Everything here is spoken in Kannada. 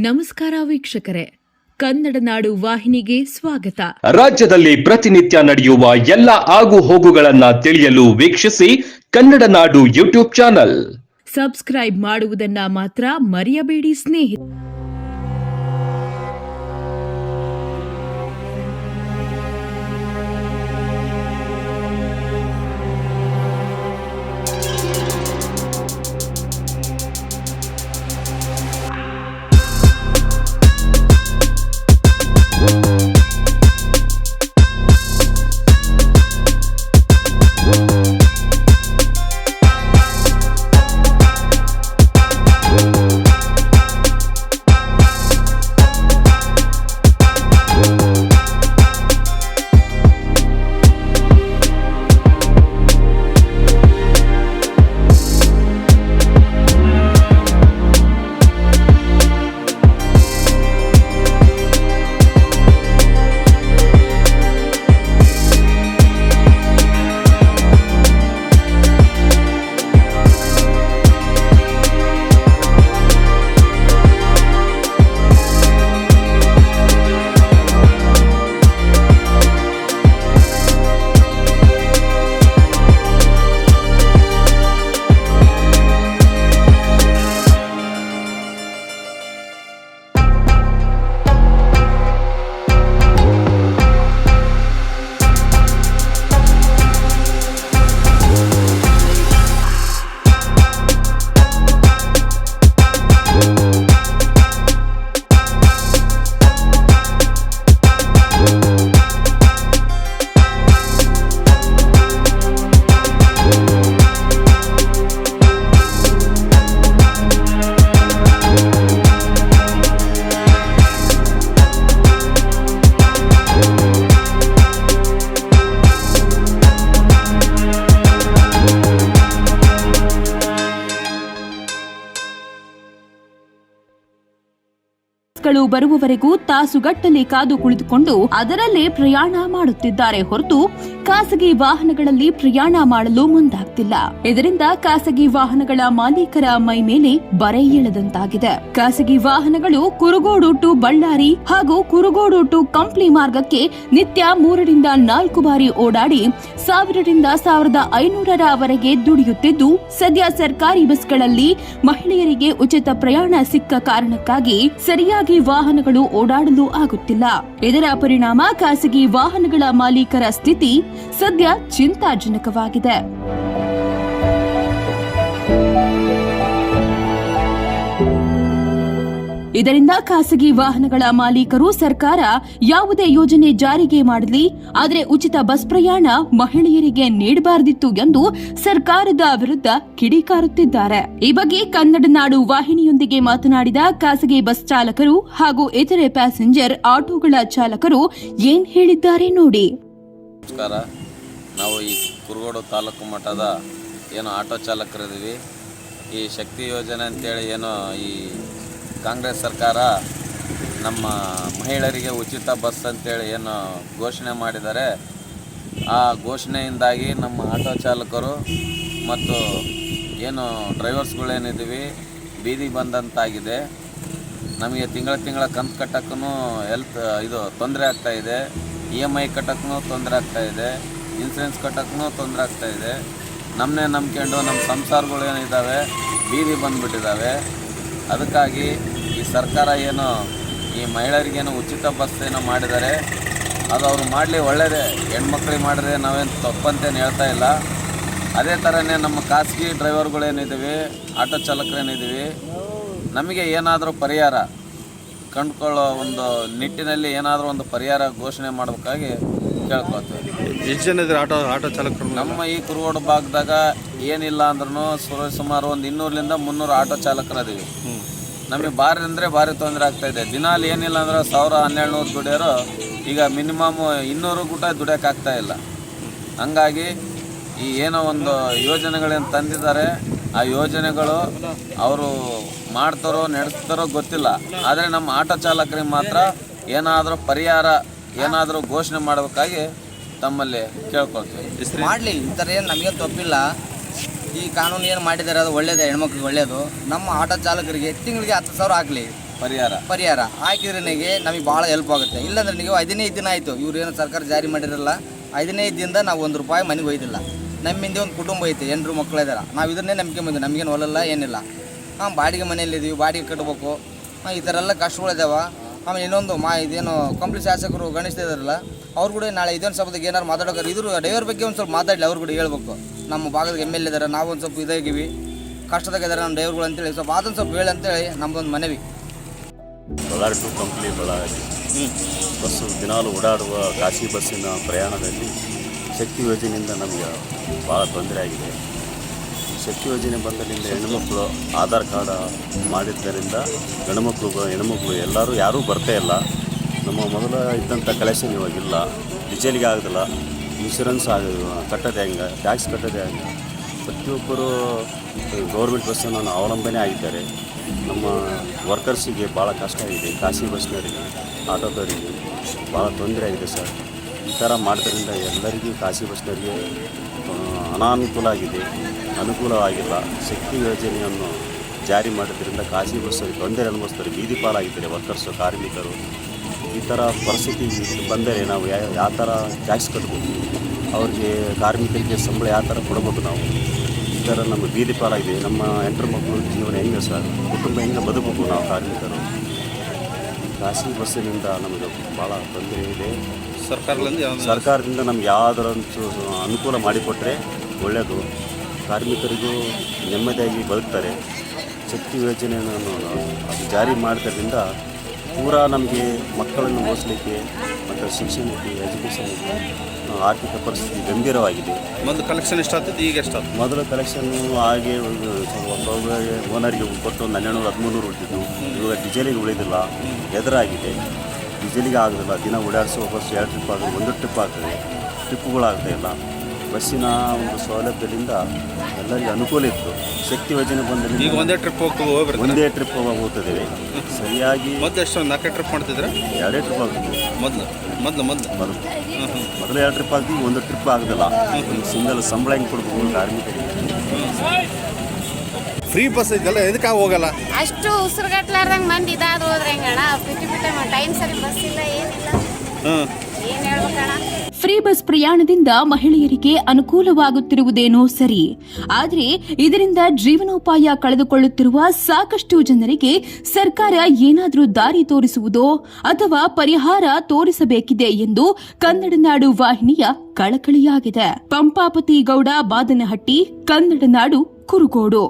ನಮಸ್ಕಾರ ವೀಕ್ಷಕರೇ, ಕನ್ನಡ ನಾಡು ವಾಹಿನಿಗೆ ಸ್ವಾಗತ. ರಾಜ್ಯದಲ್ಲಿ ಪ್ರತಿನಿತ್ಯ ನಡೆಯುವ ಎಲ್ಲ ಆಗು ಹೋಗುಗಳನ್ನ ತಿಳಿಯಲು ವೀಕ್ಷಿಸಿ ಕನ್ನಡ ನಾಡು ಯೂಟ್ಯೂಬ್ ಚಾನಲ್. ಸಬ್ಸ್ಕ್ರೈಬ್ ಮಾಡುವುದನ್ನ ಮಾತ್ರ ಮರೆಯಬೇಡಿ ಸ್ನೇಹಿತರೆ. ಬರುವವರೆಗೂ ತಾಸುಗಟ್ಟಲೆ ಕಾದು ಕುಳಿತುಕೊಂಡು ಅದರಲ್ಲೇ ಪ್ರಯಾಣ ಮಾಡುತ್ತಿದ್ದಾರೆ ಹೊರತು ಖಾಸಗಿ ವಾಹನಗಳಲ್ಲಿ ಪ್ರಯಾಣ ಮಾಡಲು ಮುಂದಾಗ್ತಿಲ್ಲ. ಇದರಿಂದ ಖಾಸಗಿ ವಾಹನಗಳ ಮಾಲೀಕರ ಮೈ ಮೇಲೆ ಬರೆ ಎಳೆದಂತಾಗಿದೆ. ಖಾಸಗಿ ವಾಹನಗಳು ಕುರುಗೋಡು ಟು ಬಳ್ಳಾರಿ ಹಾಗೂ ಕುರುಗೋಡು ಟು ಕಂಪ್ಲಿ ಮಾರ್ಗಕ್ಕೆ ನಿತ್ಯ 3 ರಿಂದ 4 ಬಾರಿ ಓಡಾಡಿ 1000 ರಿಂದ 1500ರವರೆಗೆ ದುಡಿಯುತ್ತಿದ್ದು, ಸದ್ಯ ಸರ್ಕಾರಿ ಬಸ್ಗಳಲ್ಲಿ ಮಹಿಳೆಯರಿಗೆ ಉಚಿತ ಪ್ರಯಾಣ ಸಿಕ್ಕ ಕಾರಣಕ್ಕಾಗಿ ಸರಿಯಾಗಿ ವಾಹನಗಳು ಓಡಾಡಲು ಆಗುತ್ತಿಲ್ಲ. ಇದರ ಪರಿಣಾಮ ಖಾಸಗಿ ವಾಹನಗಳ ಮಾಲೀಕರ ಸ್ಥಿತಿ ಸದ್ಯ ಚಿಂತಾಜನಕವಾಗಿದೆ. ಇದರಿಂದ ಖಾಸಗಿ ವಾಹನಗಳ ಮಾಲೀಕರು ಸರ್ಕಾರ ಯಾವುದೇ ಯೋಜನೆ ಜಾರಿಗೆ ಮಾಡಲಿ, ಆದರೆ ಉಚಿತ ಬಸ್ ಪ್ರಯಾಣ ಮಹಿಳೆಯರಿಗೆ ನೀಡಬಾರದಿತ್ತು ಎಂದು ಸರ್ಕಾರದ ವಿರುದ್ಧ ಕಿಡಿಕಾರುತ್ತಿದ್ದಾರೆ. ಈ ಬಗ್ಗೆ ಕನ್ನಡ ನಾಡು ವಾಹಿನಿಯೊಂದಿಗೆ ಮಾತನಾಡಿದ ಖಾಸಗಿ ಬಸ್ ಚಾಲಕರು ಹಾಗೂ ಇತರೆ ಪ್ಯಾಸೆಂಜರ್ ಆಟೋಗಳ ಚಾಲಕರು ಏನ್ ಹೇಳಿದ್ದಾರೆ ನೋಡಿ. ನಮಸ್ಕಾರ. ನಾವು ಈ ಕುರುಗೋಡು ತಾಲೂಕು ಮಟ್ಟದ ಏನು ಆಟೋ ಚಾಲಕರಿದ್ದೀವಿ. ಈ ಶಕ್ತಿ ಯೋಜನೆ ಅಂತೇಳಿ ಏನು ಈ ಕಾಂಗ್ರೆಸ್ ಸರ್ಕಾರ ನಮ್ಮ ಮಹಿಳೆಯರಿಗೆ ಉಚಿತ ಬಸ್ ಅಂತೇಳಿ ಏನು ಘೋಷಣೆ ಮಾಡಿದ್ದಾರೆ, ಆ ಘೋಷಣೆಯಿಂದಾಗಿ ನಮ್ಮ ಆಟೋ ಚಾಲಕರು ಮತ್ತು ಏನು ಡ್ರೈವರ್ಸ್ಗಳೇನಿದ್ದೀವಿ ಬೀದಿ ಬಂದಂತಾಗಿದೆ. ನಮಗೆ ತಿಂಗಳ ಕಂತು ಕಟ್ಟೋಕ್ಕೂ ತೊಂದರೆ ಆಗ್ತಾಯಿದೆ. EMI ಕಟ್ಟೋಕ್ಕೂ ತೊಂದರೆ ಆಗ್ತಾಯಿದೆ. ಇನ್ಸೂರೆನ್ಸ್ ಕಟ್ಟೋಕ್ಕೂ ತೊಂದರೆ ಆಗ್ತಾಯಿದೆ. ನಮ್ಮನ್ನೇ ನಂಬ್ಕೊಂಡು ನಮ್ಮ ಸಂಸಾರಗಳು ಏನಿದ್ದಾವೆ ಬೀದಿ ಬಂದುಬಿಟ್ಟಿದ್ದಾವೆ. ಅದಕ್ಕಾಗಿ ಈ ಸರ್ಕಾರ ಏನು ಈ ಮಹಿಳೆಯರಿಗೇನು ಉಚಿತ ಬಸ್ ಏನೋ ಮಾಡಿದ್ದಾರೆ, ಅದು ಅವರು ಮಾಡಲಿ ಒಳ್ಳೆಯದೇ. ಹೆಣ್ಮಕ್ಳಿಗೆ ಮಾಡಿದ್ರೆ ನಾವೇನು ತಪ್ಪಂತೇನು ಹೇಳ್ತಾ ಇಲ್ಲ. ಅದೇ ಥರನೇ ನಮ್ಮ ಖಾಸಗಿ ಡ್ರೈವರ್ಗಳೇನಿದ್ದೀವಿ, ಆಟೋ ಚಾಲಕರೇನಿದ್ದೀವಿ, ನಮಗೆ ಏನಾದರೂ ಪರಿಹಾರ ಕಂಡುಕೊಳ್ಳೋ ಒಂದು ನಿಟ್ಟಿನಲ್ಲಿ ಏನಾದರೂ ಒಂದು ಪರಿಹಾರ ಘೋಷಣೆ ಮಾಡಬೇಕಾಗಿ ಕೇಳ್ಕೊಳ್ತೀವಿ. ಎಷ್ಟು ಜನ ಇದ್ದಾರೆ ಆಟೋ ಚಾಲಕರು? ನಮ್ಮ ಈ ಕುರುಗೋಡು ಭಾಗದಾಗ ಏನಿಲ್ಲ ಅಂದ್ರೂ ಸುಮಾರು ಒಂದು 200 ರಿಂದ 300 ಆಟೋ ಚಾಲಕರದೀವಿ. ನಮಗೆ ಭಾರಿ ಅಂದರೆ ಭಾರಿ ತೊಂದರೆ ಆಗ್ತಾಯಿದೆ. ದಿನಾಲು ಏನಿಲ್ಲ ಅಂದ್ರೆ 1000-1200 ದುಡಿಯೋರು ಈಗ ಮಿನಿಮಮ್ 200 ಕೂಟ ದುಡಿಯೋಕ್ಕಾಗ್ತಾಯಿಲ್ಲ. ಹಂಗಾಗಿ ಈ ಏನೋ ಒಂದು ಯೋಜನೆಗಳೇನು ತಂದಿದ್ದಾರೆ, ಆ ಯೋಜನೆಗಳು ಅವರು ಮಾಡ್ತಾರೋ ನಡೆಸ್ತಾರೋ ಗೊತ್ತಿಲ್ಲ. ಆದರೆ ನಮ್ಮ ಆಟೋ ಚಾಲಕರಿಗೆ ಮಾತ್ರ ಏನಾದರೂ ಪರಿಹಾರ ಏನಾದರೂ ಘೋಷಣೆ ಮಾಡಬೇಕಾಗಿ ತಮ್ಮಲ್ಲಿ ಕೇಳ್ಕೊಳ್ತೀವಿ. ಮಾಡಲಿ, ಈ ಥರ ಏನು ನಮಗೇನು ತಪ್ಪಿಲ್ಲ. ಈ ಕಾನೂನು ಏನು ಮಾಡಿದ್ದಾರೆ ಅದು ಒಳ್ಳೆಯದೇ, ಹೆಣ್ಮಕ್ಳಿಗೆ ಒಳ್ಳೆಯದು. ನಮ್ಮ ಆಟೋ ಚಾಲಕರಿಗೆ ತಿಂಗಳಿಗೆ 10,000 ಆಗಲಿ, ಪರಿಹಾರ ಹಾಕಿದ್ರೆ ನಮಗೆ ಭಾಳ ಹೆಲ್ಪ್ ಆಗುತ್ತೆ. ಇಲ್ಲಾಂದ್ರೆ ನೀವು 15 ದಿನ ಆಯಿತು ಇವ್ರು ಏನೋ ಸರ್ಕಾರ ಜಾರಿ ಮಾಡಿರಲ್ಲ. 15 ದಿನದಿಂದ ನಾವು ₹1 ಮನೆಗೆ ಒಯ್ದಿಲ್ಲ. ನಮ್ಮಿಂದ ಒಂದು ಕುಟುಂಬ ಐತೆ, 8 ಮಕ್ಕಳು ಇದ್ದಾರೆ. ನಾವು ಇದನ್ನೇ ನಂಬಿಕೆ ಬಂದು ನಮಗೇನು ಹೊಲಲ್ಲ ಏನಿಲ್ಲ. ಬಾಡಿಗೆ ಮನೆಯಲ್ಲಿದ್ದೀವಿ, ಬಾಡಿಗೆ ಕಟ್ಟಬೇಕು. ಈ ಥರ ಎಲ್ಲ ಕಷ್ಟಗಳಿದ್ದಾವೆ. ಆಮೇಲೆ ಇನ್ನೊಂದು ಇದೇನು ಕಂಪ್ಲಿ ಶಾಸಕರು ಗಣೇಶ ಇದಾರಲ್ಲ, ಅವ್ರು ಕೂಡ ನಾಳೆ ಇದೊಂದು ಸಭೆಗೆ ಏನಾರು ಮಾತಾಡೋಕೆ ಇದ್ರ ಡ್ರೈವರ್ ಬಗ್ಗೆ ಒಂದು ಸ್ವಲ್ಪ ಮಾತಾಡಲಿ. ಅವ್ರು ಕೂಡ ಹೇಳ್ಬೇಕು, ನಮ್ಮ ಭಾಗದ ML ಇದ್ದಾರೆ, ನಾವು ಒಂದು ಸ್ವಲ್ಪ ಇದಾಗಿವಿ, ಕಷ್ಟದಾಗ ಇದ್ದಾರೆ ನಮ್ಮ ಡ್ರೈವರ್ಗಳು ಅಂತೇಳಿ ಸ್ವಲ್ಪ ಅದೊಂದು ಸ್ವಲ್ಪ ಹೇಳಿ ಅಂತೇಳಿ ನಮ್ಮದೊಂದು ಮನವಿ. ಬಳ್ಳಾರಿ ಟು ಕಂಪ್ಲಿ ಬಳ್ಳಾರಿ ಬಸ್ಸು ದಿನಾಲು ಓಡಾಡುವ ಖಾಸಗಿ ಬಸ್ಸಿನ ಪ್ರಯಾಣದಲ್ಲಿ ಶಕ್ತಿ ಯೋಜನೆಯಿಂದ ನಮಗೆ ಭಾಳ ತೊಂದರೆ ಆಗಿದೆ. ಈ ಶಕ್ತಿ ಯೋಜನೆ ಬಂದರಿಂದ ಹೆಣ್ಣುಮಕ್ಕಳು ಆಧಾರ್ ಕಾರ್ಡ್ ಮಾಡಿದ್ದರಿಂದ ಹೆಣ್ಣುಮಕ್ಕಳು ಎಲ್ಲರೂ ಯಾರೂ ಬರ್ತಾ ಇಲ್ಲ. ನಮ್ಮ ಮೊದಲು ಇದ್ದಂಥ ಕಲೆಕ್ಷನ್ ಇವಾಗಿಲ್ಲ. ಡೀಸೆಲ್ಗೆ ಆಗೋದಿಲ್ಲ, ಇನ್ಶೂರೆನ್ಸ್ ಕಟ್ಟೋದು ಹೆಂಗೆ, ಟ್ಯಾಕ್ಸ್ ಕಟ್ಟೋದು ಹೆಂಗೆ, ಪ್ರತಿಯೊಬ್ಬರು ಗೌರ್ಮೆಂಟ್ ಬಸ್ಸನ್ನು ಅವಲಂಬನೆ ಆಗಿದ್ದಾರೆ. ನಮ್ಮ ವರ್ಕರ್ಸಿಗೆ ಭಾಳ ಕಷ್ಟ ಆಗಿದೆ. ಖಾಸಗಿ ಬಸ್ನವರಿಗೆ, ಆಟೋದವರಿಗೆ ಭಾಳ ತೊಂದರೆ ಆಗಿದೆ ಸರ್. ಈ ಥರ ಮಾಡೋದ್ರಿಂದ ಎಲ್ಲರಿಗೂ ಖಾಸಗಿ ಬಸ್ನವರಿಗೆ ಅನಾನುಕೂಲ ಆಗಿದೆ, ಅನುಕೂಲವಾಗಿಲ್ಲ. ಶಕ್ತಿ ಯೋಜನೆಯನ್ನು ಜಾರಿ ಮಾಡೋದ್ರಿಂದ ಖಾಸಗಿ ಬಸ್ಸವರಿಗೆ ತೊಂದರೆ ಅನುಭವಿಸ್ತಾರೆ, ಬೀದಿ ಪಾಲಾಗಿದ್ದಾರೆ ವರ್ಕರ್ಸು, ಕಾರ್ಮಿಕರು. ಈ ಥರ ಪರಿಸ್ಥಿತಿ ಬಂದರೆ ನಾವು ಯಾವ ಥರ ಟ್ಯಾಕ್ಸ್ ಕಟ್ಬೇಕು, ಅವ್ರಿಗೆ ಕಾರ್ಮಿಕರಿಗೆ ಸಂಬಳ ಯಾವ ಥರ ಕೊಡಬೇಕು, ನಾವು ಈ ಥರ ನಮ್ಮ ಬೀದಿ ಪಾಲಾಗಿದೆ. ನಮ್ಮ 8 ಮಕ್ಕಳು ಜೀವನ ಹೆಂಗೆ ಸರ್, ಕುಟುಂಬ ಹೆಂಗೆ ಬದುಕಬೇಕು ನಾವು ಕಾರ್ಮಿಕರು. ಖಾಸಗಿ ಬಸ್ಸಿನಿಂದ ನಮಗೆ ಭಾಳ ತೊಂದರೆ ಇದೆ. ಸರ್ಕಾರದಿಂದ ನಮ್ಗೆ ಯಾವುದರಂತೂ ಅನುಕೂಲ ಮಾಡಿಕೊಟ್ರೆ ಒಳ್ಳೆಯದು. ಕಾರ್ಮಿಕರಿಗೂ ನೆಮ್ಮದಿಯಾಗಿ ಬದುಕ್ತಾರೆ. ಶಕ್ತಿ ಯೋಜನೆಯನ್ನು ಅದು ಜಾರಿ ಮಾಡೋದ್ರಿಂದ ಪೂರಾ ನಮಗೆ ಮಕ್ಕಳನ್ನು ಓದಿಸಲಿಕ್ಕೆ ಮತ್ತು ಶಿಕ್ಷಣಕ್ಕೆ, ಎಜುಕೇಷನ್ಗೆ ಆರ್ಥಿಕ ಪರಿಸ್ಥಿತಿ ಗಂಭೀರವಾಗಿದೆ. ಮೊದಲು ಕಲೆಕ್ಷನ್ ಎಷ್ಟಾಗ್ತದೆ, ಈಗ ಎಷ್ಟಾಗ್ತದೆ? ಮೊದಲು ಕಲೆಕ್ಷನ್ನು ಹಾಗೆ ಒಬ್ಬೊಬ್ಬರಿಗೆ ಓನರಿಗೆ ಕೊಟ್ಟು 1200-1300 ಉಳಿದಿದ್ದು. ಇವಾಗ ಡೀಸೆಲಿಗೆ ಉಳಿದಿಲ್ಲ, ಎದುರಾಗಿದೆ. ಡೀಸೆಲಿಗೆ ಆಗೋದಿಲ್ಲ. ದಿನ ಓಡಾಡಿಸುವ ಬಸ್ 2 ಟ್ರಿಪ್ ಆಗೋದು, 1 ಟ್ರಿಪ್ ಆಗ್ತದೆ. ಟ್ರಿಪ್ಪುಗಳಾಗ್ತಾ ಇಲ್ಲ. ಬಸ್ಸಿನ ಒಂದು ಸೌಲಭ್ಯದಿಂದ ಎಲ್ಲರಿಗೂ ಅನುಕೂಲ ಇತ್ತು. ಶಕ್ತಿ ಯೋಜನೆ ಬಂದಲ್ಲಿ ಈಗ ಒಂದೇ ಟ್ರಿಪ್ ಒಂದೇ ಟ್ರಿಪ್ ಹೋಗ್ತದೆ ಸರಿಯಾಗಿ. ಮೊದಲು ಎಷ್ಟು 4 ಟ್ರಿಪ್ ಮಾಡ್ತಿದ್ರೆ? 2 ಟ್ರಿಪ್ ಆಗ್ತದೆ. ಮೊದಲು 2 ಟ್ರಿಪ್ ಆಗ್ತೀವಿ, 1 ಟ್ರಿಪ್ ಆಗೋದಿಲ್ಲ. ಒಂದು ಸಿಂಗಲ್ ಸಂಬಳ ಹೆಂಗೆ ಕೊಡ್ಬೇಕು ಕಾರ್ಮಿಕರಿಗೆ? ಫ್ರೀ ಬಸ್ ಇದೆಲ್ಲ ಎದಕ್ಕೆ ಹೋಗಲ್ಲ? ಅಷ್ಟು ಉಸಿರುಗಟ್ಲಾರ್ದಂಗೆ ಮಂದಿ ಇದಾದ್ರು ಹೋದ್ರೆ ಹೆಂಗಣ್ಣ? ಬಿಟ್ಟು ಟೈಮ್ ಸರಿ ಬಸ್ ಇಲ್ಲ, ಏನಿಲ್ಲ, ಏನ್ ಹೇಳ್ಬೇಕಣ್ಣ? ಫ್ರೀ ಬಸ್ ಪ್ರಯಾಣದಿಂದ ಮಹಿಳೆಯರಿಗೆ ಅನುಕೂಲವಾಗುತ್ತಿರುವುದೇನೋ ಸರಿ, ಆದರೆ ಇದರಿಂದ ಜೀವನೋಪಾಯ ಕಳೆದುಕೊಳ್ಳುತ್ತಿರುವ ಸಾಕಷ್ಟು ಜನರಿಗೆ ಸರ್ಕಾರ ಏನಾದರೂ ದಾರಿ ತೋರಿಸುವುದೋ ಅಥವಾ ಪರಿಹಾರ ತೋರಿಸಬೇಕಿದೆ ಎಂದು ಕನ್ನಡ ನಾಡು ವಾಹಿನಿಯ ಕಳಕಳಿಯಾಗಿದೆ. ಪಂಪಾಪತಿ ಗೌಡ, ಬಾದನಹಟ್ಟಿ, ಕನ್ನಡ ನಾಡು, ಕುರುಗೋಡು.